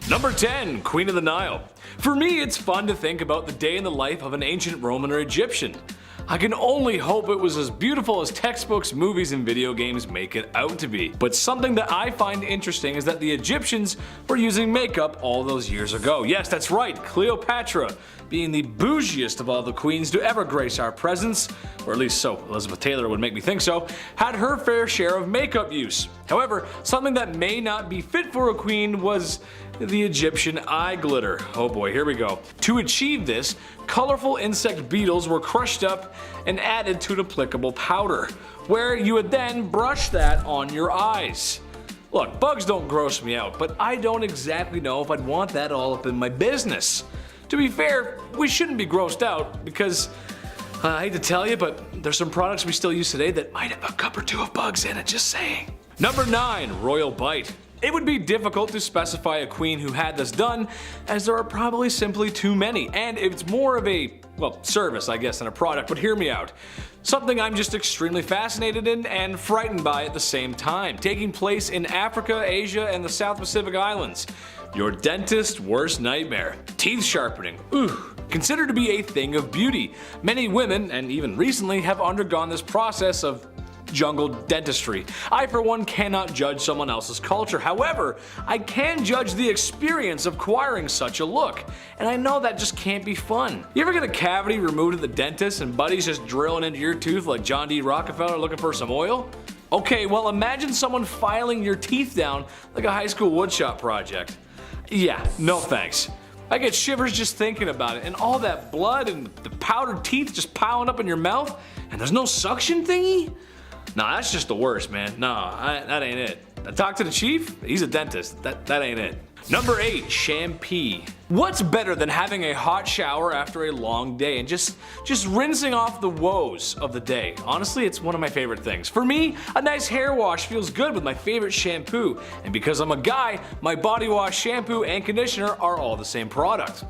Number 10. Queen of the Nile. For me, it's fun to think about the day in the life of an ancient Roman or Egyptian. I can only hope it was as beautiful as textbooks, movies, and video games make it out to be. But something that I find interesting is that the Egyptians were using makeup all those years ago. Yes, that's right, Cleopatra, being the bougiest of all the queens to ever grace our presence, or at least so Elizabeth Taylor would make me think so, had her fair share of makeup use. However, something that may not be fit for a queen was the Egyptian eye glitter. Oh boy, here we go. To achieve this, colorful insect beetles were crushed up and added to an applicable powder, where you would then brush that on your eyes. Look, bugs don't gross me out, but I don't exactly know if I'd want that all up in my business. To be fair, we shouldn't be grossed out because, I hate to tell you, but there's some products we still use today that might have a cup or two of bugs in it, just saying. Number 9. Royal Bite. It would be difficult to specify a queen who had this done, as there are probably simply too many, and it's more of a, well, service I guess than a product, but hear me out. Something I'm just extremely fascinated in and frightened by at the same time, taking place in Africa, Asia, and the South Pacific Islands. Your dentist's worst nightmare. Teeth sharpening. Ooh. Considered to be a thing of beauty. Many women, and even recently, have undergone this process of jungle dentistry. I for one cannot judge someone else's culture. However, I can judge the experience of acquiring such a look. And I know that just can't be fun. You ever get a cavity removed at the dentist and buddies just drilling into your tooth like John D. Rockefeller looking for some oil? Okay, well imagine someone filing your teeth down like a high school woodshop project. Yeah, no thanks. I get shivers just thinking about it, and all that blood and the powdered teeth just piling up in your mouth, and there's no suction thingy? Nah, that's just the worst, man. Nah, that ain't it. I talked to the chief, he's a dentist. That ain't it. Number 8. Shampoo. What's better than having a hot shower after a long day and just rinsing off the woes of the day? Honestly, it's one of my favorite things. For me, a nice hair wash feels good with my favorite shampoo, and because I'm a guy, my body wash, shampoo, and conditioner are all the same product.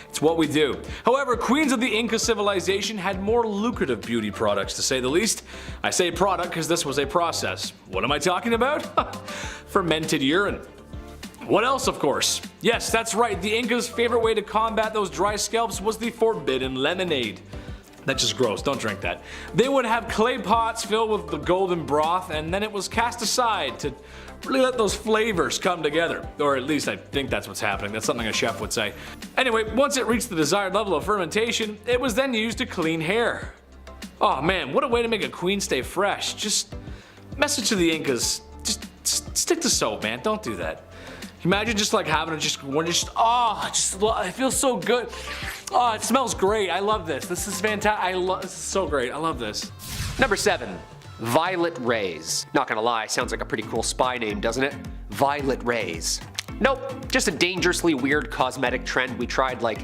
It's what we do. However, queens of the Inca civilization had more lucrative beauty products, to say the least. I say product because this was a process. What am I talking about? Fermented urine. What else, of course? Yes, that's right, the Incas' favorite way to combat those dry scalps was the forbidden lemonade. That's just gross, don't drink that. They would have clay pots filled with the golden broth, and then it was cast aside to really let those flavors come together. Or at least I think that's what's happening, that's something a chef would say. Anyway, once it reached the desired level of fermentation, it was then used to clean hair. Oh man, what a way to make a queen stay fresh. Just, message to the Incas, just stick to soap, man, don't do that. Imagine just like having it it feels so good. Oh, it smells great. I love this. This is fantastic. This is so great. I love this. Number 7. Violet Rays. Not gonna lie, sounds like a pretty cool spy name, doesn't it? Violet Rays. Nope, just a dangerously weird cosmetic trend we tried like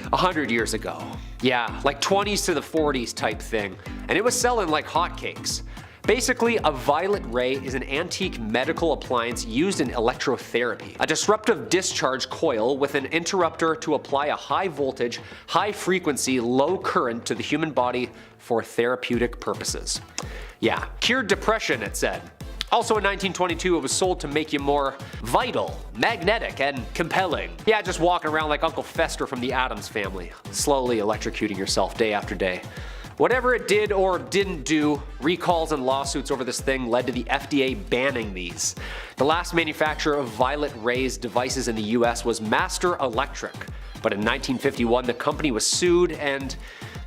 100 years ago. Yeah, like 20s to the 40s type thing. And it was selling like hotcakes. Basically, a violet ray is an antique medical appliance used in electrotherapy. A disruptive discharge coil with an interrupter to apply a high voltage, high frequency, low current to the human body for therapeutic purposes. Yeah, cured depression, it said. Also in 1922, it was sold to make you more vital, magnetic, and compelling. Yeah, just walking around like Uncle Fester from the Addams Family, slowly electrocuting yourself day after day. Whatever it did or didn't do, recalls and lawsuits over this thing led to the FDA banning these. The last manufacturer of violet rays devices in the US was Master Electric, but in 1951 the company was sued and,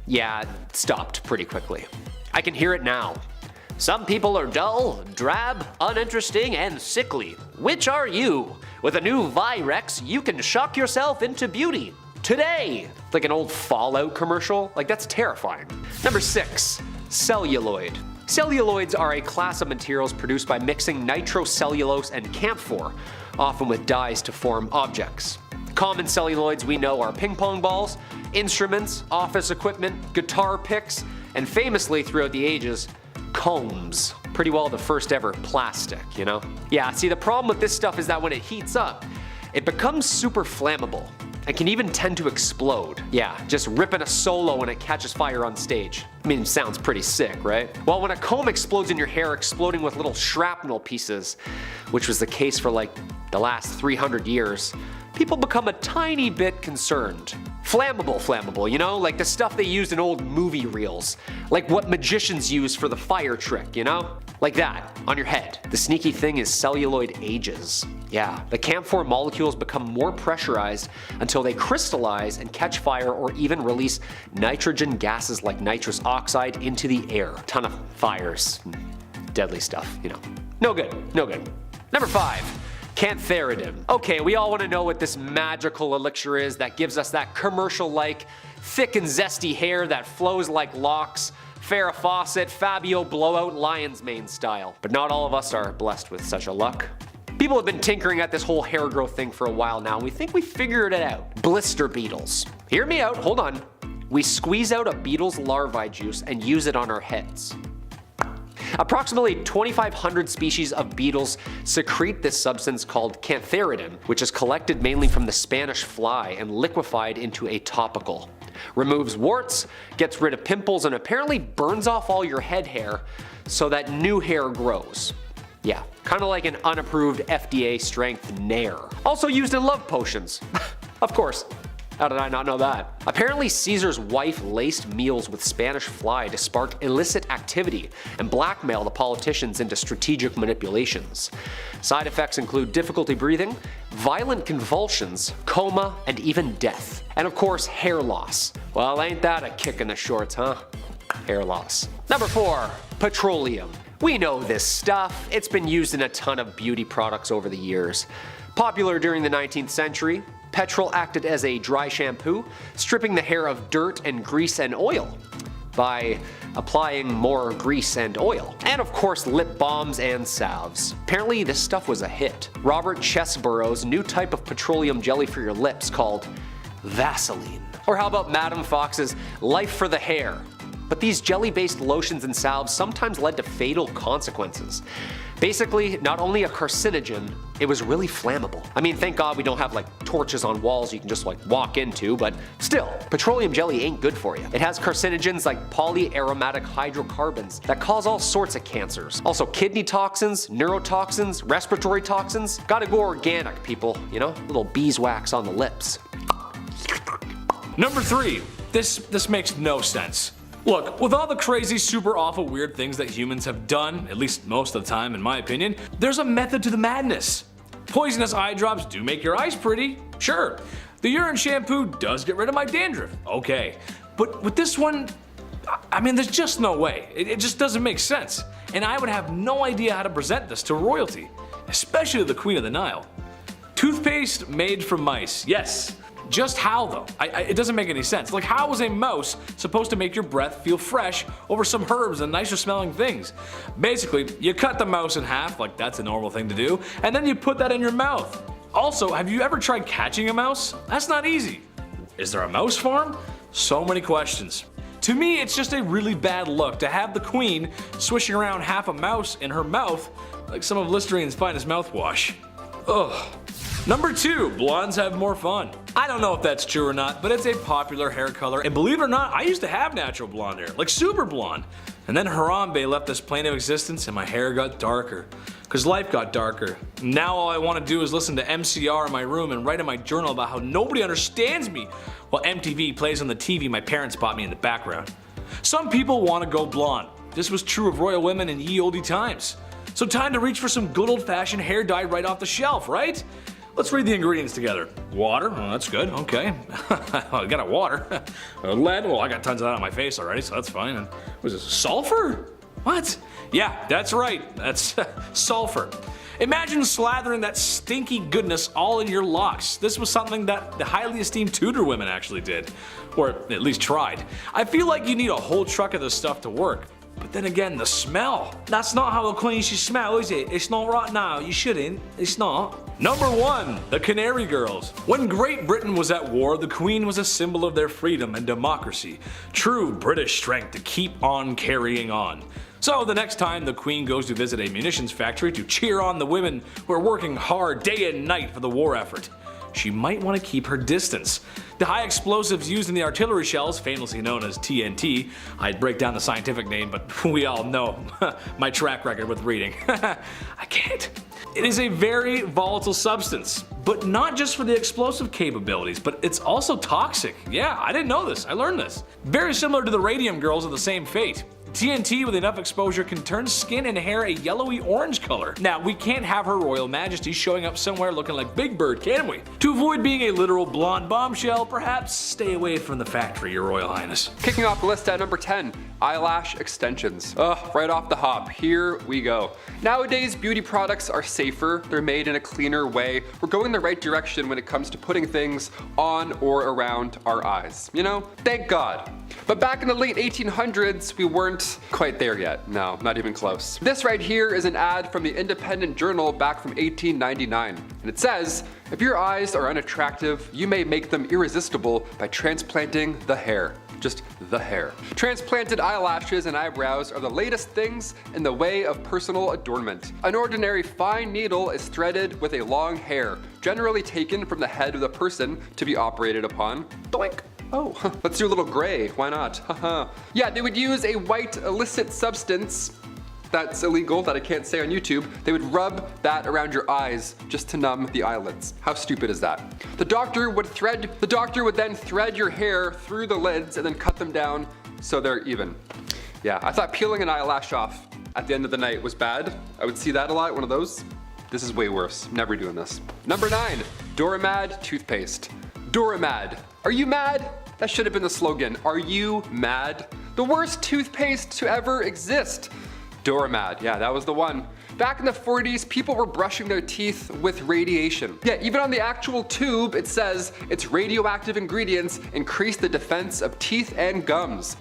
yeah, stopped pretty quickly. I can hear it now. Some people are dull, drab, uninteresting, and sickly. Which are you? With a new Virex, you can shock yourself into beauty. Today! Like an old Fallout commercial? Like, that's terrifying. Number 6. Celluloid. Celluloids are a class of materials produced by mixing nitrocellulose and camphor, often with dyes to form objects. Common celluloids we know are ping pong balls, instruments, office equipment, guitar picks, and famously throughout the ages, combs. Pretty well the first ever plastic, you know? Yeah, see the problem with this stuff is that when it heats up, it becomes super flammable. It can even tend to explode. Yeah, just ripping a solo when it catches fire on stage. I mean, it sounds pretty sick, right? Well, when a comb explodes in your hair, exploding with little shrapnel pieces, which was the case for like the last 300 years, people become a tiny bit concerned. Flammable, you know, like the stuff they used in old movie reels. Like what magicians use for the fire trick, you know? Like that, on your head. The sneaky thing is celluloid ages. Yeah, the camphor molecules become more pressurized until they crystallize and catch fire or even release nitrogen gases like nitrous oxide into the air. Ton of fires, deadly stuff, you know. No good, no good. Number 5. Cantheradin. Okay, we all want to know what this magical elixir is that gives us that commercial-like, thick and zesty hair that flows like locks, Farrah Fawcett, Fabio Blowout, Lion's Mane style. But not all of us are blessed with such a luck. People have been tinkering at this whole hair growth thing for a while now, and we think we figured it out. Blister beetles. Hear me out, hold on. We squeeze out a beetle's larvae juice and use it on our heads. Approximately 2,500 species of beetles secrete this substance called cantheradin, which is collected mainly from the Spanish fly and liquefied into a topical. Removes warts, gets rid of pimples, and apparently burns off all your head hair so that new hair grows. Yeah, kind of like an unapproved FDA strength Nair. Also used in love potions. Of course. How did I not know that? Apparently Caesar's wife laced meals with Spanish fly to spark illicit activity and blackmail the politicians into strategic manipulations. Side effects include difficulty breathing, violent convulsions, coma, and even death. And of course, hair loss. Well, ain't that a kick in the shorts, huh? Hair loss. Number 4. Petroleum. We know this stuff. It's been used in a ton of beauty products over the years. Popular during the 19th century, petrol acted as a dry shampoo, stripping the hair of dirt and grease and oil by applying more grease and oil. And of course lip balms and salves. Apparently this stuff was a hit. Robert Chesborough's new type of petroleum jelly for your lips called Vaseline. Or how about Madame Fox's Life for the Hair? But these jelly-based lotions and salves sometimes led to fatal consequences. Basically, not only a carcinogen, it was really flammable. I mean, thank God we don't have like torches on walls you can just like walk into, but still, petroleum jelly ain't good for you. It has carcinogens like polyaromatic hydrocarbons that cause all sorts of cancers. Also kidney toxins, neurotoxins, respiratory toxins. Gotta go organic, people, you know? Little beeswax on the lips. Number 3. This makes no sense. Look, with all the crazy, super awful, weird things that humans have done, at least most of the time in my opinion, there's a method to the madness. Poisonous eye drops do make your eyes pretty, sure. The urine shampoo does get rid of my dandruff, okay. But with this one, I mean, there's just no way. It just doesn't make sense. And I would have no idea how to present this to royalty, especially the Queen of the Nile. Toothpaste made from mice, yes. Just how though? It doesn't make any sense. Like, how is a mouse supposed to make your breath feel fresh over some herbs and nicer smelling things? Basically, you cut the mouse in half, like that's a normal thing to do, and then you put that in your mouth. Also, have you ever tried catching a mouse? That's not easy. Is there a mouse farm? So many questions. To me, it's just a really bad look to have the Queen swishing around half a mouse in her mouth like some of Listerine's finest mouthwash. Ugh. Number 2, blondes have more fun. I don't know if that's true or not, but it's a popular hair color, and believe it or not, I used to have natural blonde hair, like super blonde. And then Harambe left this plane of existence and my hair got darker. Cause life got darker. Now all I want to do is listen to MCR in my room and write in my journal about how nobody understands me while MTV plays on the TV my parents bought me in the background. Some people want to go blonde. This was true of royal women in ye olde times. So time to reach for some good old-fashioned hair dye right off the shelf, right? Let's read the ingredients together. Water, oh, that's good, okay. I got a water. Lead, well I got tons of that on my face already, so that's fine. And what is this, sulfur? What? Yeah, that's right, that's sulfur. Imagine slathering that stinky goodness all in your locks. This was something that the highly esteemed Tudor women actually did. Or at least tried. I feel like you need a whole truck of this stuff to work. But then again, the smell. That's not how a queen should smell, is it? It's not right now, you shouldn't. It's not. Number 1, the Canary Girls. When Great Britain was at war, the Queen was a symbol of their freedom and democracy. True British strength to keep on carrying on. So the next time the Queen goes to visit a munitions factory to cheer on the women who are working hard day and night for the war effort, she might want to keep her distance. The high explosives used in the artillery shells, famously known as TNT, I'd break down the scientific name, but we all know my track record with reading. I can't. It is a very volatile substance, but not just for the explosive capabilities, but it's also toxic. Yeah, I didn't know this, I learned this. Very similar to the Radium Girls of the same fate. TNT with enough exposure can turn skin and hair a yellowy orange color. Now, we can't have Her Royal Majesty showing up somewhere looking like Big Bird, can we? To avoid being a literal blonde bombshell, perhaps stay away from the factory, Your Royal Highness. Kicking off the list at number 10, eyelash extensions. Right off the hop, here we go. Nowadays, beauty products are safer, they're made in a cleaner way. We're going in the right direction when it comes to putting things on or around our eyes. You know, thank God. But back in the late 1800s, we weren't quite there yet. No, not even close. This right here is an ad from the Independent Journal back from 1899. And it says, if your eyes are unattractive, you may make them irresistible by transplanting the hair. Just the hair. Transplanted eyelashes and eyebrows are the latest things in the way of personal adornment. An ordinary fine needle is threaded with a long hair, generally taken from the head of the person to be operated upon. Doink. Oh, let's do a little gray, why not? Haha. Yeah, they would use a white illicit substance that's illegal that I can't say on YouTube. They would rub that around your eyes just to numb the eyelids. How stupid is that? The doctor would then thread your hair through the lids and then cut them down so they're even. Yeah, I thought peeling an eyelash off at the end of the night was bad. I would see that a lot, one of those. This is way worse, never doing this. Number 9, Duramad toothpaste. Duramad. Are you mad? That should have been the slogan. Are you mad? The worst toothpaste to ever exist. Duramad, yeah, that was the one. Back in the 40s, people were brushing their teeth with radiation. Yeah, even on the actual tube, it says its radioactive ingredients increase the defense of teeth and gums.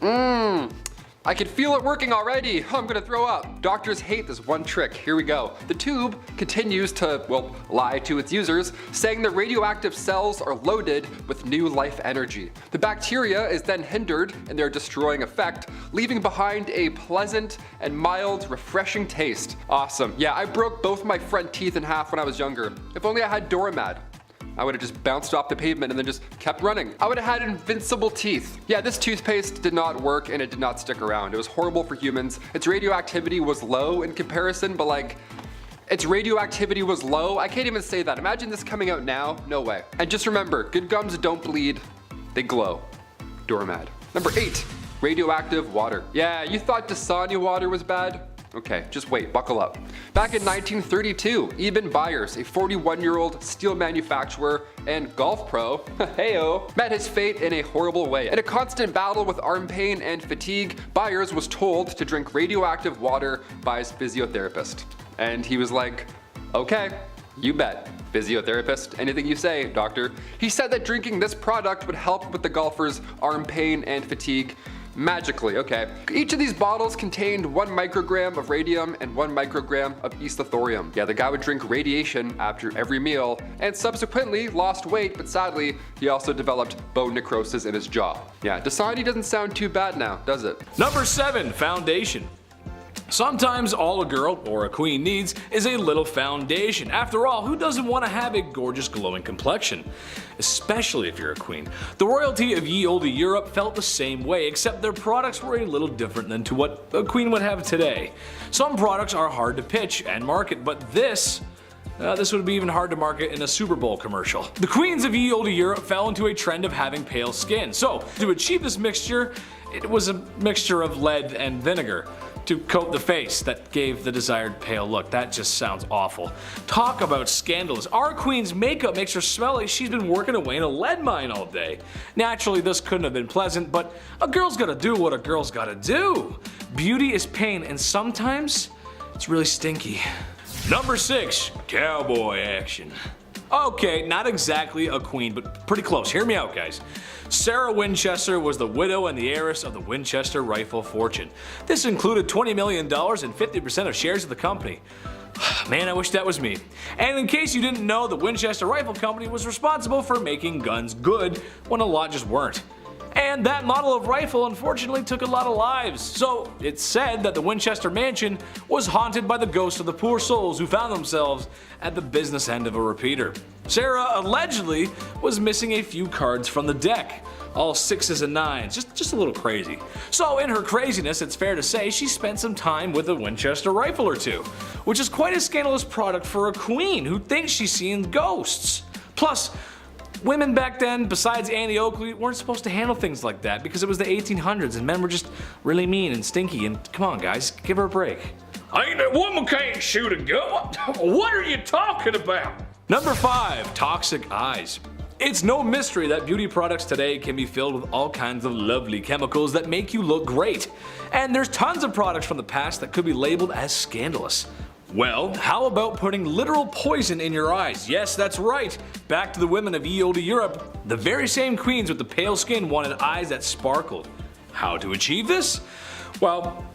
I can feel it working already. I'm gonna throw up. Doctors hate this one trick. Here we go. The tube continues to, well, lie to its users, saying the radioactive cells are loaded with new life energy. The bacteria is then hindered in their destroying effect, leaving behind a pleasant and mild, refreshing taste. Awesome. Yeah, I broke both my front teeth in half when I was younger. If only I had Duramad. I would have just bounced off the pavement and then just kept running. I would have had invincible teeth. Yeah, this toothpaste did not work and it did not stick around. It was horrible for humans. Its radioactivity was low in comparison, but like, its radioactivity was low. I can't even say that. Imagine this coming out now. No way. And just remember, good gums don't bleed, they glow. Duramad. Number 8, radioactive water. Yeah, you thought Dasani water was bad? Okay, just wait, buckle up. Back in 1932, Eben Byers, a 41-year-old steel manufacturer and golf pro, heyo, met his fate in a horrible way. In a constant battle with arm pain and fatigue, Byers was told to drink radioactive water by his physiotherapist. And he was like, okay, you bet. Physiotherapist, anything you say, doctor. He said that drinking this product would help with the golfer's arm pain and fatigue. Magically, okay. Each of these bottles contained 1 microgram of radium and 1 microgram of thorium. Yeah, the guy would drink radiation after every meal and subsequently lost weight, but sadly, he also developed bone necrosis in his jaw. Yeah, Dasani doesn't sound too bad now, does it? Number 7, foundation. Sometimes all a girl, or a queen, needs is a little foundation. After all, who doesn't want to have a gorgeous glowing complexion? Especially if you're a queen. The royalty of ye olde Europe felt the same way, except their products were a little different than to what a queen would have today. Some products are hard to pitch and market, but this would be even hard to market in a Super Bowl commercial. The queens of ye olde Europe fell into a trend of having pale skin. So, to achieve this mixture, it was a mixture of lead and vinegar to coat the face that gave the desired pale look. That just sounds awful. Talk about scandalous. Our queen's makeup makes her smell like she's been working away in a lead mine all day. Naturally, this couldn't have been pleasant, but a girl's gotta do what a girl's gotta do. Beauty is pain, and sometimes it's really stinky. Number 6, Cowboy Action. Okay, not exactly a queen, but pretty close. Hear me out, guys. Sarah Winchester was the widow and the heiress of the Winchester rifle fortune. This included $20 million and 50% of shares of the company. Man, I wish that was me. And in case you didn't know, the Winchester Rifle Company was responsible for making guns good when a lot just weren't. And that model of rifle unfortunately took a lot of lives, so it's said that the Winchester mansion was haunted by the ghosts of the poor souls who found themselves at the business end of a repeater. Sarah allegedly was missing a few cards from the deck, all 6s and 9s, just a little crazy. So in her craziness, it's fair to say she spent some time with a Winchester rifle or two, which is quite a scandalous product for a queen who thinks she's seeing ghosts. Plus, women back then, besides Annie Oakley, weren't supposed to handle things like that because it was the 1800s and men were just really mean and stinky, and come on guys, give her a break. A woman can't shoot a gun. What are you talking about? Number 5. Toxic eyes. It's no mystery that beauty products today can be filled with all kinds of lovely chemicals that make you look great. And there's tons of products from the past that could be labeled as scandalous. Well, how about putting literal poison in your eyes? Yes, that's right. Back to the women of ye olde Europe, the very same queens with the pale skin wanted eyes that sparkled. How to achieve this? Well,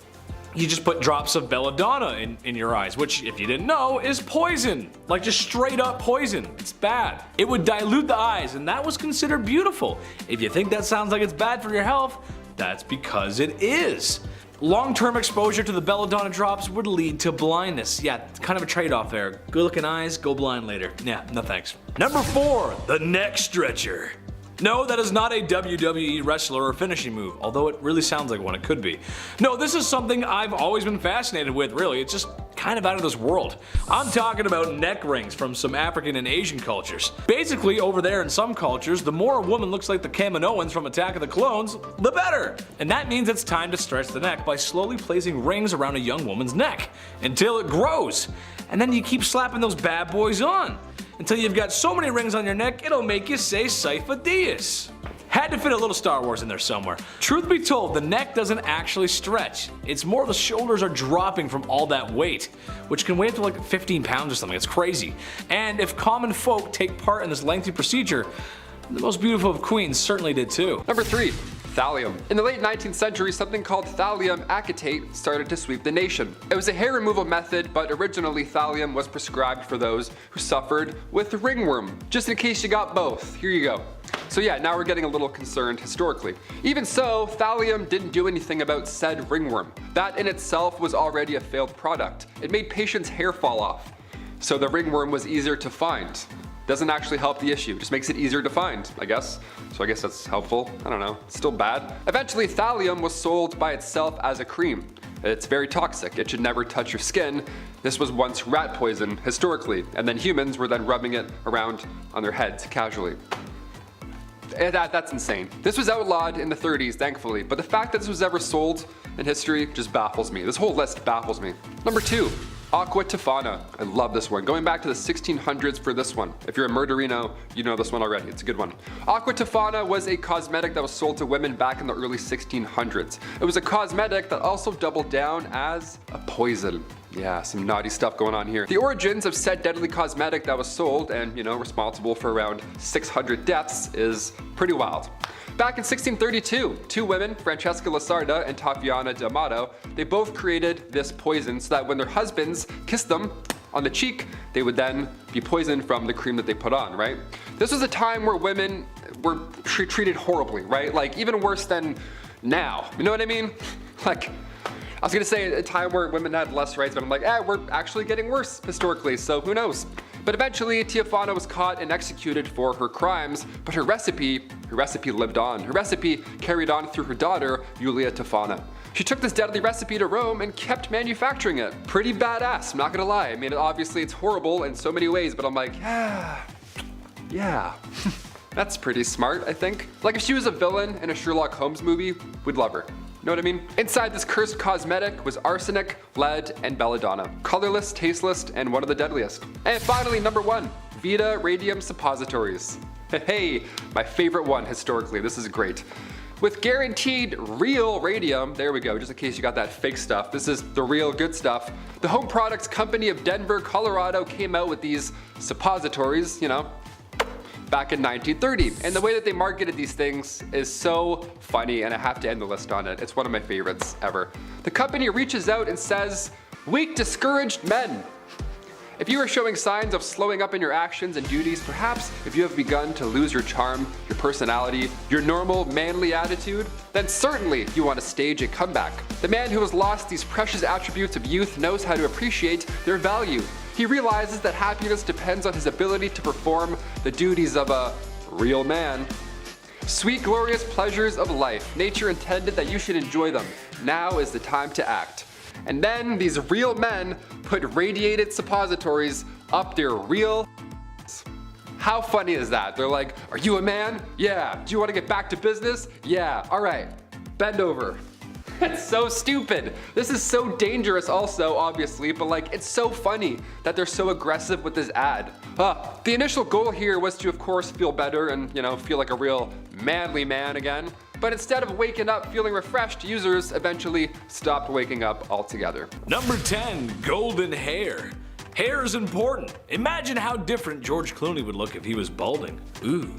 you just put drops of belladonna in your eyes, which, if you didn't know, is poison. Like just straight up poison. It's bad. It would dilute the eyes, and that was considered beautiful. If you think that sounds like it's bad for your health, that's because it is. Long-term exposure to the belladonna drops would lead to blindness. Yeah, it's kind of a trade-off there. Good looking eyes, go blind later. Yeah, no thanks. Number 4, the neck stretcher. No, that is not a WWE wrestler or finishing move, although it really sounds like one, it could be. No, this is something I've always been fascinated with, really. It's just kind of out of this world. I'm talking about neck rings from some African and Asian cultures. Basically, over there in some cultures, the more a woman looks like the Kaminoans from Attack of the Clones, the better. And that means it's time to stretch the neck by slowly placing rings around a young woman's neck until it grows. And then you keep slapping those bad boys on until you've got so many rings on your neck it'll make you say Cypher Dias. Had to fit a little Star Wars in there somewhere. Truth be told, the neck doesn't actually stretch. It's more the shoulders are dropping from all that weight, which can weigh up to like 15 pounds or something. It's crazy. And if common folk take part in this lengthy procedure, the most beautiful of queens certainly did too. Number 3. Thallium. In the late 19th century, something called thallium acetate started to sweep the nation. It was a hair removal method, but originally thallium was prescribed for those who suffered with ringworm. Just in case you got both, here you go. So yeah, now we're getting a little concerned historically. Even so, thallium didn't do anything about said ringworm. That in itself was already a failed product. It made patients' hair fall off. So the ringworm was easier to find. Doesn't actually help the issue, just makes it easier to find, I guess. So I guess that's helpful, I don't know, it's still bad. Eventually thallium was sold by itself as a cream. It's very toxic, it should never touch your skin. This was once rat poison, historically, and then humans were then rubbing it around on their heads casually. That's insane. This was outlawed in the 30s, thankfully, but the fact that this was ever sold in history just baffles me. This whole list baffles me. Number 2. Aquatafada. I love this one. Going back to the 1600s for this one. If you're a murderino, you know this one already. It's a good one. Aquatafada was a cosmetic that was sold to women back in the early 1600s. It was a cosmetic that also doubled down as a poison. Yeah, some naughty stuff going on here. The origins of said deadly cosmetic that was sold and, responsible for around 600 deaths is pretty wild. Back in 1632, two women, Francesca Lasarda and Tapiana D'Amato, they both created this poison so that when their husbands kissed them on the cheek, they would then be poisoned from the cream that they put on, right? This was a time where women were treated horribly, right? Like even worse than now, you know what I mean? Like, I was gonna say a time where women had less rights, but I'm like, we're actually getting worse historically, so who knows? But eventually, Teofana was caught and executed for her crimes, but her recipe lived on. Her recipe carried on through her daughter, Julia Tofana. She took this deadly recipe to Rome and kept manufacturing it. Pretty badass, I'm not gonna lie. I mean, obviously it's horrible in so many ways, but I'm like, yeah. That's pretty smart, I think. Like if she was a villain in a Sherlock Holmes movie, we'd love her. Know what I mean? Inside this cursed cosmetic was arsenic, lead, and belladonna. Colorless, tasteless, and one of the deadliest. And finally, number 1, Vita Radium suppositories. Hey, my favorite one historically, this is great. With guaranteed real radium, there we go, just in case you got that fake stuff, this is the real good stuff. The Home Products Company of Denver, Colorado came out with these suppositories, back in 1930. And the way that they marketed these things is so funny, and I have to end the list on it. It's one of my favorites ever. The company reaches out and says, "Weak, discouraged men." If you are showing signs of slowing up in your actions and duties, perhaps if you have begun to lose your charm, your personality, your normal manly attitude, then certainly you want to stage a comeback. The man who has lost these precious attributes of youth knows how to appreciate their value. He realizes that happiness depends on his ability to perform the duties of a real man. Sweet, glorious pleasures of life. Nature intended that you should enjoy them. Now is the time to act. And then these real men put radiated suppositories up their real. How funny is that? They're like, are you a man? Yeah. Do you want to get back to business? Yeah. All right. Bend over. It's so stupid. This is so dangerous also, obviously, but like, it's so funny that they're so aggressive with this ad. The initial goal here was to, of course, feel better and, feel like a real manly man again. But instead of waking up feeling refreshed, users eventually stopped waking up altogether. Number 10, golden hair. Hair is important. Imagine how different George Clooney would look if he was balding. Ooh.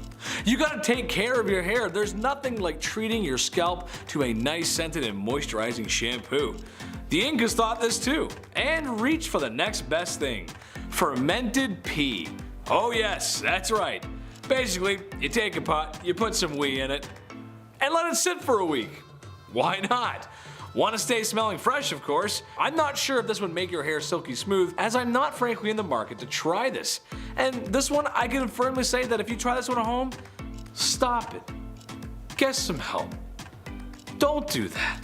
You gotta take care of your hair. There's nothing like treating your scalp to a nice scented and moisturizing shampoo. The Incas thought this too, and reached for the next best thing. Fermented pea. Oh yes, that's right. Basically, you take a pot, you put some wee in it, and let it sit for a week. Why not? Want to stay smelling fresh, of course. I'm not sure if this would make your hair silky smooth, as I'm not frankly in the market to try this. And this one, I can firmly say that if you try this one at home, stop it. Get some help. Don't do that.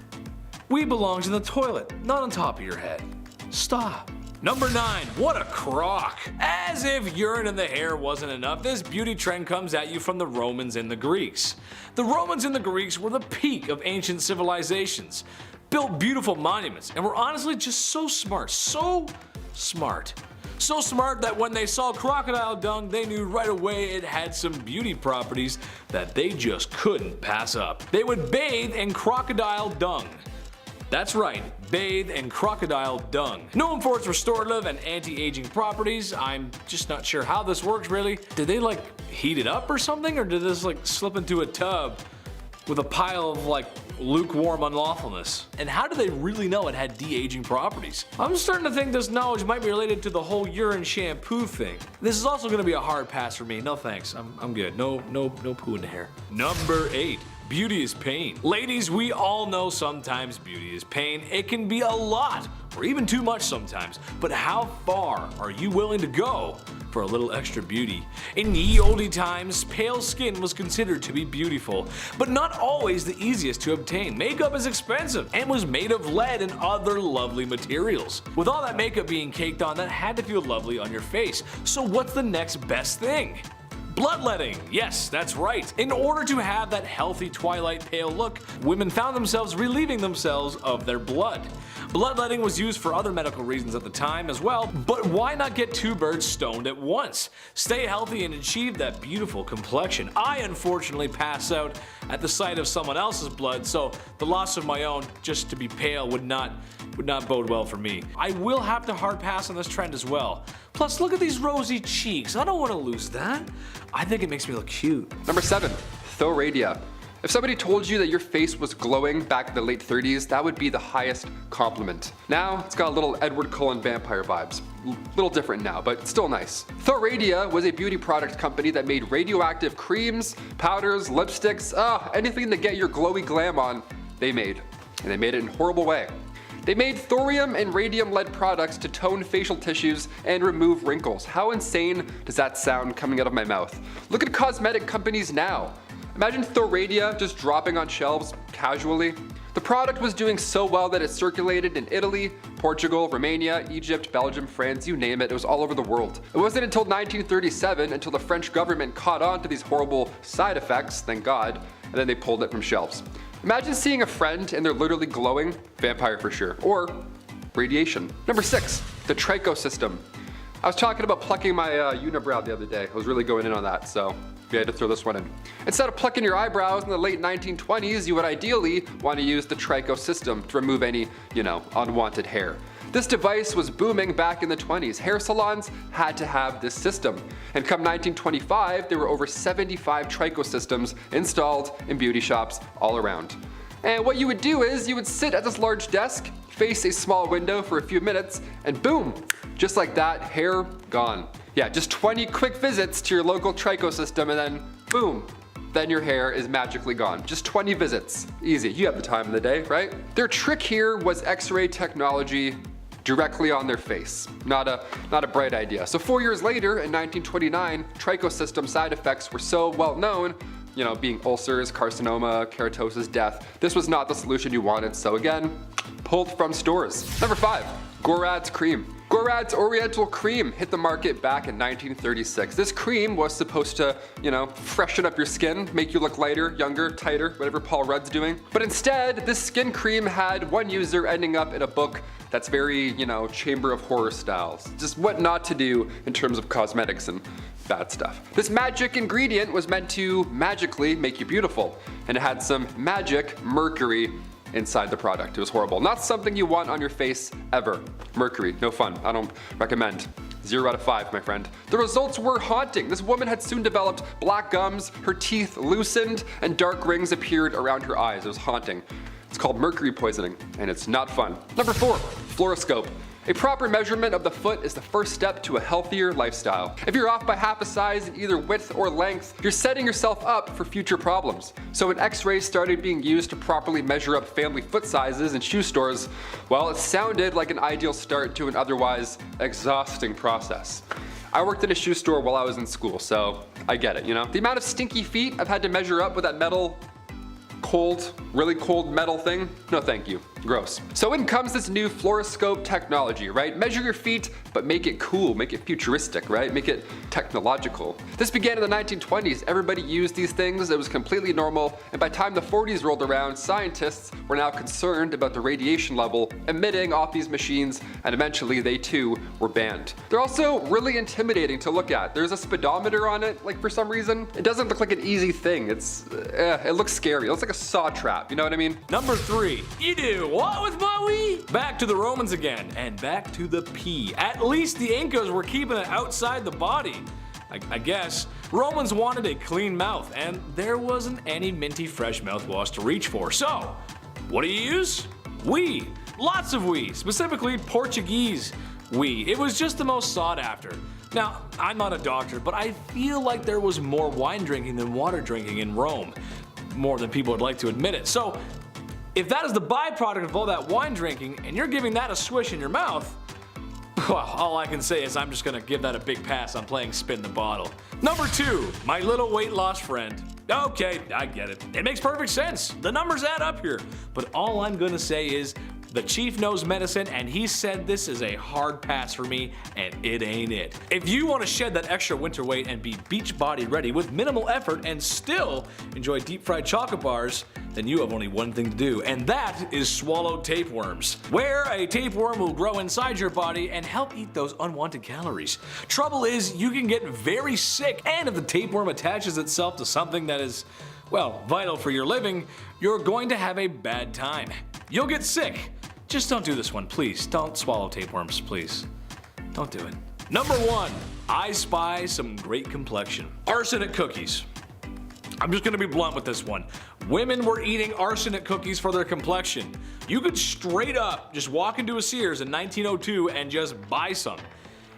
We belongs in the toilet, not on top of your head. Stop. Number 9, what a crock. As if urine in the hair wasn't enough, this beauty trend comes at you from the Romans and the Greeks. The Romans and the Greeks were the peak of ancient civilizations, built beautiful monuments, and were honestly just so smart, so smart. So smart that when they saw crocodile dung, they knew right away it had some beauty properties that they just couldn't pass up. They would bathe in crocodile dung. That's right, bathe in crocodile dung. Known for its restorative and anti-aging properties, I'm just not sure how this works really. Did they like heat it up or something, or did this like slip into a tub with a pile of like lukewarm unlawfulness? And how do they really know it had de-aging properties? I'm starting to think this knowledge might be related to the whole urine shampoo thing. This is also gonna be a hard pass for me. No thanks, I'm good. No poo in the hair. Number 8. Beauty is pain. Ladies, we all know sometimes beauty is pain. It can be a lot, or even too much sometimes. But how far are you willing to go for a little extra beauty? In ye olde times, pale skin was considered to be beautiful, but not always the easiest to obtain. Makeup is expensive and was made of lead and other lovely materials. With all that makeup being caked on, that had to feel lovely on your face. So what's the next best thing? Bloodletting, yes, that's right. In order to have that healthy twilight pale look, women found themselves relieving themselves of their blood. Bloodletting was used for other medical reasons at the time as well, but why not get 2 birds stoned at once? Stay healthy and achieve that beautiful complexion. I unfortunately pass out at the sight of someone else's blood, so the loss of my own just to be pale would not bode well for me. I will have to hard pass on this trend as well. Plus, look at these rosy cheeks. I don't want to lose that. I think it makes me look cute. Number 7, Radia. If somebody told you that your face was glowing back in the late 30s, that would be the highest compliment. Now, it's got a little Edward Cullen vampire vibes. Little different now, but still nice. Radia was a beauty product company that made radioactive creams, powders, lipsticks, anything to get your glowy glam on, they made. And they made it in a horrible way. They made thorium and radium-lead products to tone facial tissues and remove wrinkles. How insane does that sound coming out of my mouth? Look at cosmetic companies now. Imagine Radia just dropping on shelves casually. The product was doing so well that it circulated in Italy, Portugal, Romania, Egypt, Belgium, France, you name it, it was all over the world. It wasn't until 1937 until the French government caught on to these horrible side effects, thank God, and then they pulled it from shelves. Imagine seeing a friend and they're literally glowing, vampire for sure, or radiation. Number 6, the Tricho System. I was talking about plucking my unibrow the other day. I was really going in on that, so we had to throw this one in. Instead of plucking your eyebrows in the late 1920s, you would ideally want to use the Tricho System to remove any, unwanted hair. This device was booming back in the 20s. Hair salons had to have this system. And come 1925, there were over 75 Tricho systems installed in beauty shops all around. And what you would do is you would sit at this large desk, face a small window for a few minutes, and boom, just like that, hair gone. Yeah, just 20 quick visits to your local Tricho System and then boom, then your hair is magically gone. Just 20 visits. Easy, you have the time of the day, right? Their trick here was X-ray technology directly on their face. Not a bright idea. So 4 years later, in 1929, Tricho System side effects were so well known, you know, being ulcers, carcinoma, keratosis, death. This was not the solution you wanted, so again, pulled from stores. Number 5, Gorads Cream. Gorads Oriental Cream hit the market back in 1936. This cream was supposed to, you know, freshen up your skin, make you look lighter, younger, tighter, whatever Paul Rudd's doing. But instead, this skin cream had one user ending up in a book that's very, you know, Chamber of Horror styles. Just what not to do in terms of cosmetics and bad stuff. This magic ingredient was meant to magically make you beautiful, and it had some magic mercury inside the product. It was horrible. Not something you want on your face ever. Mercury, no fun. I don't recommend. 0 out of 5, my friend. The results were haunting. This woman had soon developed black gums, her teeth loosened, and dark rings appeared around her eyes. It was haunting. It's called mercury poisoning, and it's not fun. Number 4, Fluoroscope. A proper measurement of the foot is the first step to a healthier lifestyle. If you're off by half a size in either width or length, you're setting yourself up for future problems. So when x-rays started being used to properly measure up family foot sizes in shoe stores, well, it sounded like an ideal start to an otherwise exhausting process. I worked in a shoe store while I was in school, so I get it, you know? The amount of stinky feet I've had to measure up with that metal, really cold metal thing, no thank you. Gross. So in comes this new fluoroscope technology, right? Measure your feet, but make it cool, make it futuristic, right? Make it technological. This began in the 1920s. Everybody used these things. It was completely normal. And by the time the 40s rolled around, scientists were now concerned about the radiation level emitting off these machines, and eventually they too were banned. They're also really intimidating to look at. There's a speedometer on it, like for some reason. It doesn't look like an easy thing. It looks scary. It looks like a saw trap, you know what I mean? Number 3, you do what with my wee? Back to the Romans again, and back to the pee. At least the Incas were keeping it outside the body. I guess. Romans wanted a clean mouth, and there wasn't any minty fresh mouthwash to reach for. So, what do you use? Wee. Lots of wee, specifically Portuguese wee. It was just the most sought after. Now, I'm not a doctor, but I feel like there was more wine drinking than water drinking in Rome. More than people would like to admit it. So, if that is the byproduct of all that wine drinking, and you're giving that a swish in your mouth, well, all I can say is I'm just gonna give that a big pass on playing spin the bottle. Number 2, my little weight loss friend. Okay, I get it. It makes perfect sense. The numbers add up here. But all I'm gonna say is the chief knows medicine, and he said this is a hard pass for me, and it ain't it. If you want to shed that extra winter weight and be beach body ready with minimal effort and still enjoy deep fried chocolate bars, then you have only one thing to do, and that is swallow tapeworms, where a tapeworm will grow inside your body and help eat those unwanted calories. Trouble is, you can get very sick, and if the tapeworm attaches itself to something that is, well, vital for your living, you're going to have a bad time. You'll get sick. Just don't do this one, please. Don't swallow tapeworms, please. Don't do it. Number 1, I spy some great complexion. Arsenic cookies. I'm just gonna be blunt with this one. Women were eating arsenic cookies for their complexion. You could straight up just walk into a Sears in 1902 and just buy some.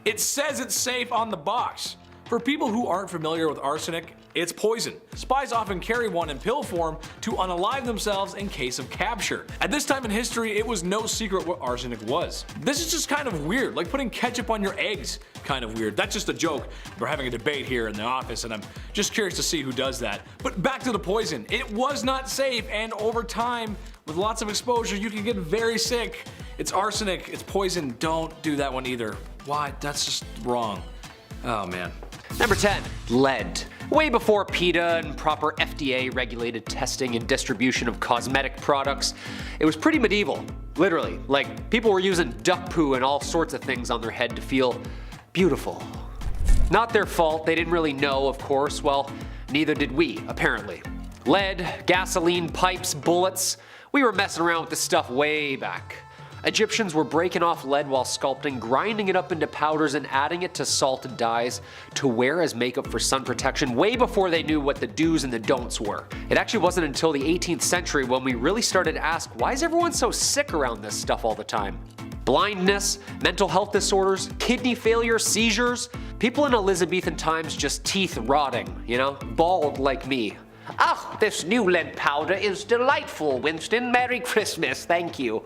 It says it's safe on the box. For people who aren't familiar with arsenic, it's poison. Spies often carry one in pill form to unalive themselves in case of capture. At this time in history, it was no secret what arsenic was. This is just kind of weird, like putting ketchup on your eggs. Kind of weird. That's just a joke. We're having a debate here in the office, and I'm just curious to see who does that. But back to the poison. It was not safe, and over time, with lots of exposure, you can get very sick. It's arsenic, it's poison. Don't do that one either. Why? That's just wrong. Oh man. Number 10, lead. Way before PETA and proper FDA regulated testing and distribution of cosmetic products, it was pretty medieval. Literally, like people were using duck poo and all sorts of things on their head to feel beautiful. Not their fault, they didn't really know, of course. Well, neither did we, apparently. Lead, gasoline, pipes, bullets, we were messing around with this stuff way back. Egyptians were breaking off lead while sculpting, grinding it up into powders and adding it to salt and dyes to wear as makeup for sun protection way before they knew what the do's and the don'ts were. It actually wasn't until the 18th century when we really started to ask, why is everyone so sick around this stuff all the time? Blindness, mental health disorders, kidney failure, seizures. People in Elizabethan times just teeth rotting, you know, bald like me. Oh, this new lead powder is delightful, Winston. Merry Christmas, thank you.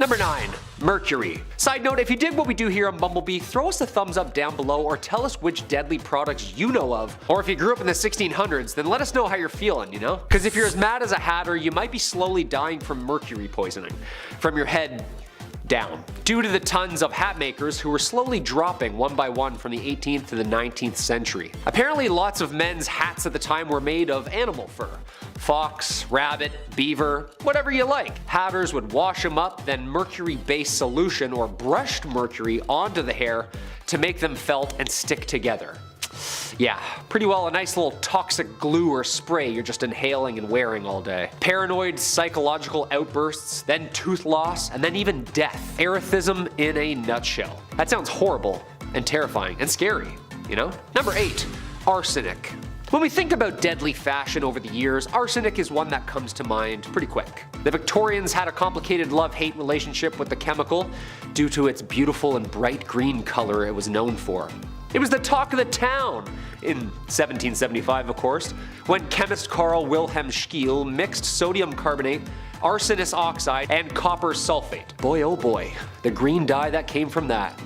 Number 9. Mercury. Side note, if you dig what we do here on Bumblebee, throw us a thumbs up down below or tell us which deadly products you know of. Or if you grew up in the 1600s, then let us know how you're feeling, you know? Because if you're as mad as a hatter, you might be slowly dying from mercury poisoning. From your head down. Due to the tons of hat makers who were slowly dropping one by one from the 18th to the 19th century. Apparently lots of men's hats at the time were made of animal fur. Fox, rabbit, beaver, whatever you like. Hatters would wash them up, then mercury-based solution or brushed mercury onto the hair to make them felt and stick together. Yeah, pretty well a nice little toxic glue or spray you're just inhaling and wearing all day. Paranoid psychological outbursts, then tooth loss, and then even death. Erethism in a nutshell. That sounds horrible and terrifying and scary, you know? Number 8. Arsenic. When we think about deadly fashion over the years, arsenic is one that comes to mind pretty quick. The Victorians had a complicated love-hate relationship with the chemical due to its beautiful and bright green color it was known for. It was the talk of the town, in 1775 of course, when chemist Carl Wilhelm Scheele mixed sodium carbonate, arsenic oxide, and copper sulfate. Boy oh boy, the green dye that came from that.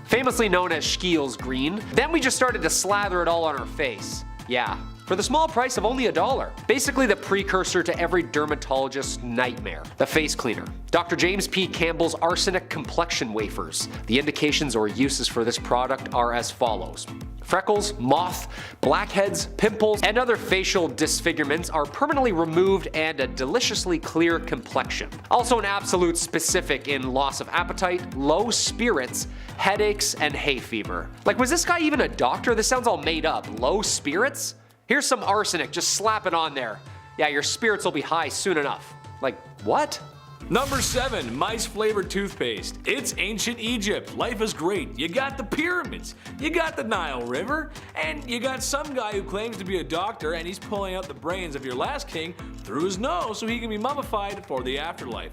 Famously known as Scheele's green, then we just started to slather it all on our face. Yeah, for the small price of only $1. Basically the precursor to every dermatologist's nightmare. The face cleaner. Dr. James P. Campbell's arsenic complexion wafers. The indications or uses for this product are as follows. Freckles, moth, blackheads, pimples, and other facial disfigurements are permanently removed and a deliciously clear complexion. Also an absolute specific in loss of appetite, low spirits, headaches, and hay fever. Like, was this guy even a doctor? This sounds all made up. Low spirits? Here's some arsenic, just slap it on there. Yeah, your spirits will be high soon enough. Like, what? Number 7. Mice flavored toothpaste. It's ancient Egypt. Life is great. You got the pyramids, you got the Nile River, and you got some guy who claims to be a doctor and he's pulling out the brains of your last king through his nose so he can be mummified for the afterlife.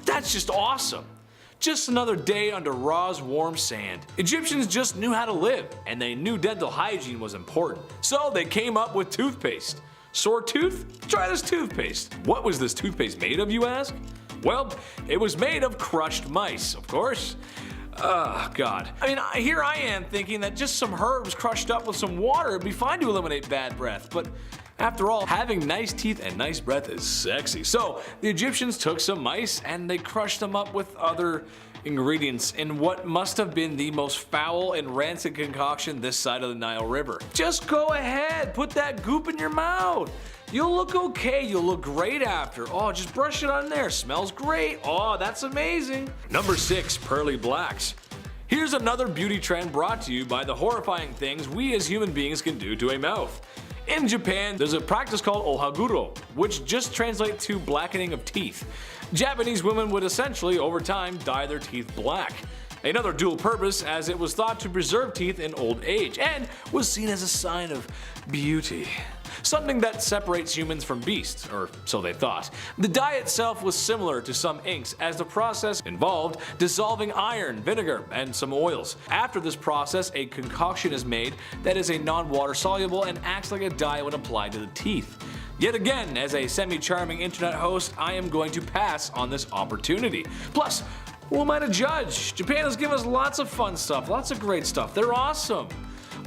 That's just awesome. Just another day under Ra's warm sand. Egyptians just knew how to live, and they knew dental hygiene was important. So they came up with toothpaste. Sore tooth? Try this toothpaste. What was this toothpaste made of, you ask? Well, it was made of crushed mice, of course. Oh god. I mean, here I am thinking that just some herbs crushed up with some water would be fine to eliminate bad breath, but after all, having nice teeth and nice breath is sexy. So the Egyptians took some mice and they crushed them up with other ingredients in what must have been the most foul and rancid concoction this side of the Nile River. Just go ahead, put that goop in your mouth. You'll look okay, you'll look great after. Oh, just brush it on there, smells great. Oh, that's amazing. Number 6, pearly blacks. Here's another beauty trend brought to you by the horrifying things we as human beings can do to a mouth. In Japan, there's a practice called ohaguro, which just translates to blackening of teeth. Japanese women would essentially, over time, dye their teeth black. Another dual purpose, as it was thought to preserve teeth in old age, and was seen as a sign of beauty. Something that separates humans from beasts, or so they thought. The dye itself was similar to some inks, as the process involved dissolving iron, vinegar, and some oils. After this process, a concoction is made that is a non-water soluble and acts like a dye when applied to the teeth. Yet again, as a semi-charming internet host, I am going to pass on this opportunity. Plus, who am I to judge? Japan has given us lots of fun stuff, lots of great stuff. They're awesome.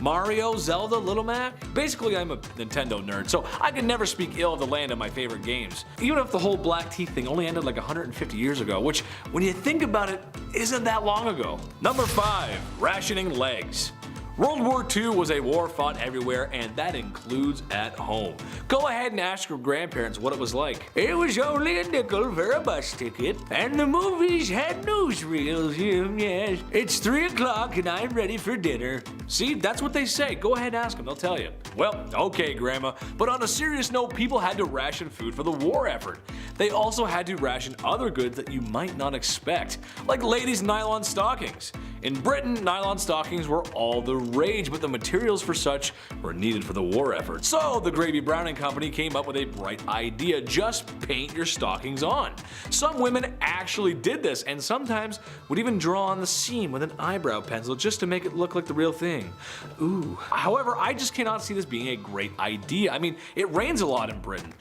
Mario, Zelda, Little Mac? Basically, I'm a Nintendo nerd, so I can never speak ill of the land of my favorite games. Even if the whole black teeth thing only ended like 150 years ago, which, when you think about it, isn't that long ago. Number 5. Rationing legs. World War II was a war fought everywhere, and that includes at home. Go ahead and ask your grandparents what it was like. It was only a nickel for a bus ticket, and the movies had newsreels, yes. It's 3 o'clock and I'm ready for dinner. See, that's what they say. Go ahead and ask them, they'll tell you. Well, okay, Grandma, but on a serious note, people had to ration food for the war effort. They also had to ration other goods that you might not expect, like ladies' nylon stockings. In Britain, nylon stockings were all the rage, but the materials for such were needed for the war effort. So the Gravy Browning Company came up with a bright idea: just paint your stockings on. Some women actually did this, and sometimes would even draw on the seam with an eyebrow pencil just to make it look like the real thing. Ooh. However, I just cannot see this being a great idea. I mean, it rains a lot in Britain.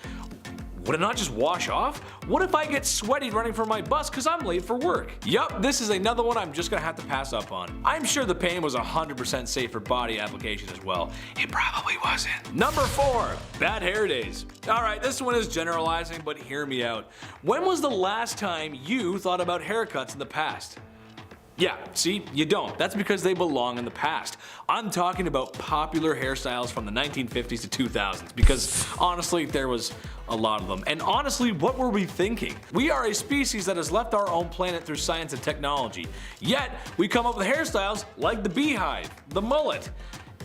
Would it not just wash off? What if I get sweaty running for my bus because I'm late for work? Yup, this is another one I'm just gonna have to pass up on. I'm sure the paint was 100% safe for body application as well. It probably wasn't. Number 4, bad hair days. Alright, this one is generalizing, but hear me out. When was the last time you thought about haircuts in the past? Yeah, see, you don't. That's because they belong in the past. I'm talking about popular hairstyles from the 1950s to 2000s, because honestly, there was a lot of them. And honestly, what were we thinking? We are a species that has left our own planet through science and technology. Yet, we come up with hairstyles like the beehive, the mullet,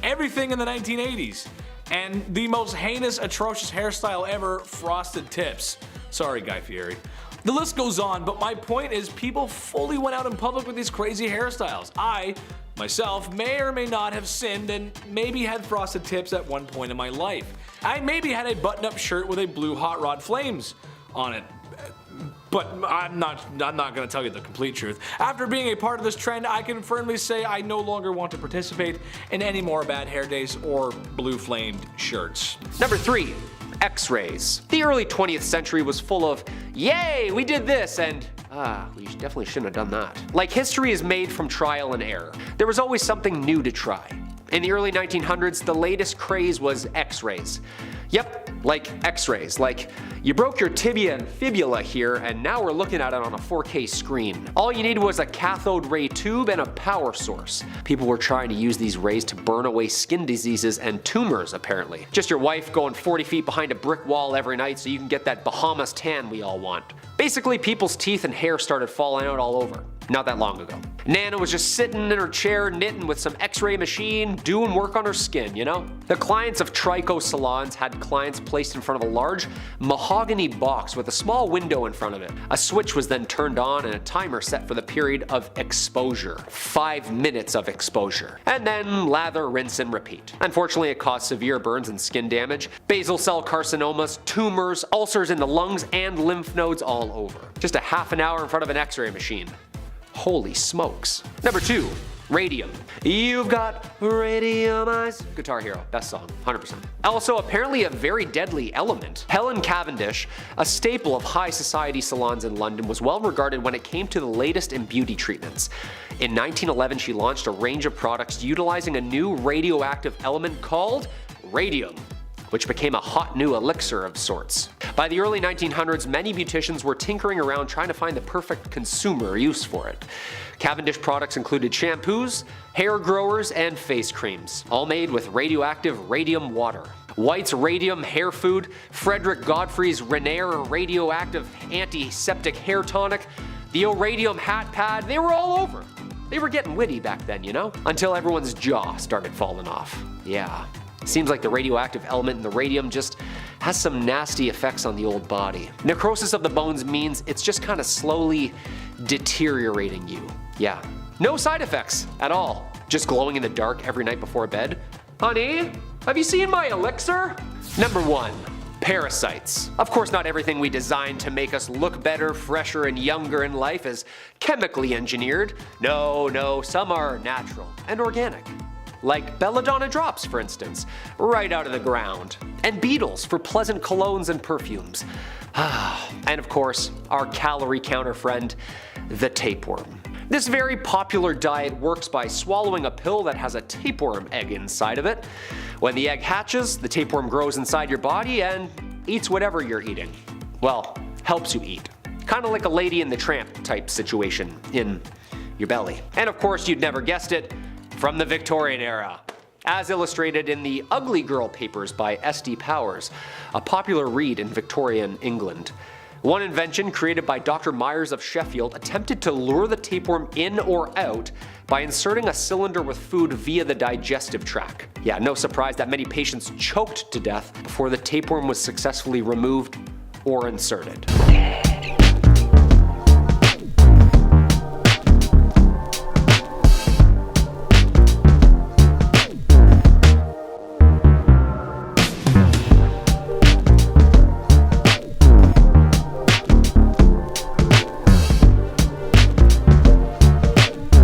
everything in the 1980s, and the most heinous, atrocious hairstyle ever, frosted tips. Sorry, Guy Fieri. The list goes on, but my point is people fully went out in public with these crazy hairstyles. I, myself, may or may not have sinned and maybe had frosted tips at one point in my life. I maybe had a button-up shirt with a blue hot rod flames on it. But I'm not gonna tell you the complete truth. After being a part of this trend, I can firmly say I no longer want to participate in any more bad hair days or blue flamed shirts. Number 3. X-rays. The early 20th century was full of, yay, we did this, and we definitely shouldn't have done that. Like, history is made from trial and error. There was always something new to try. In the early 1900s, the latest craze was X-rays. Yep, like X-rays, like you broke your tibia and fibula here, and now we're looking at it on a 4K screen. All you needed was a cathode ray tube and a power source. People were trying to use these rays to burn away skin diseases and tumors, apparently. Just your wife going 40 feet behind a brick wall every night so you can get that Bahamas tan we all want. Basically, people's teeth and hair started falling out all over. Not that long ago. Nana was just sitting in her chair knitting with some X-ray machine, doing work on her skin, you know? The clients of Tricho salons had clients placed in front of a large mahogany box with a small window in front of it. A switch was then turned on and a timer set for the period of exposure. 5 minutes of exposure. And then lather, rinse, and repeat. Unfortunately, it caused severe burns and skin damage, basal cell carcinomas, tumors, ulcers in the lungs, and lymph nodes all over. Just a half an hour in front of an X-ray machine. Holy smokes. Number 2. Radium. You've got radium eyes. Guitar Hero, best song, 100%. Also, apparently a very deadly element. Helen Cavendish, a staple of high society salons in London, was well regarded when it came to the latest in beauty treatments. In 1911, she launched a range of products utilizing a new radioactive element called radium, which became a hot new elixir of sorts. By the early 1900s, many beauticians were tinkering around trying to find the perfect consumer use for it. Cavendish products included shampoos, hair growers, and face creams, all made with radioactive radium water. White's Radium Hair Food, Frederick Godfrey's Renair Radioactive Antiseptic Hair Tonic, the O'Radium Hat Pad, they were all over. They were getting witty back then, you know? Until everyone's jaw started falling off. Yeah. Seems like the radioactive element in the radium just has some nasty effects on the old body. Necrosis of the bones means it's just kind of slowly deteriorating you. Yeah. No side effects at all. Just glowing in the dark every night before bed. Honey, have you seen my elixir? Number 1. Parasites. Of course, not everything we designed to make us look better, fresher, and younger in life is chemically engineered. No, some are natural and organic. Like belladonna drops, for instance, right out of the ground. And beetles for pleasant colognes and perfumes. And of course, our calorie counter friend, the tapeworm. This very popular diet works by swallowing a pill that has a tapeworm egg inside of it. When the egg hatches, the tapeworm grows inside your body and eats whatever you're eating. Well, helps you eat. Kinda like a Lady and the Tramp type situation in your belly. And of course, you'd never guessed it, from the Victorian era. As illustrated in the Ugly Girl papers by S.D. Powers, a popular read in Victorian England. One invention created by Dr. Myers of Sheffield attempted to lure the tapeworm in or out by inserting a cylinder with food via the digestive tract. Yeah, no surprise that many patients choked to death before the tapeworm was successfully removed or inserted.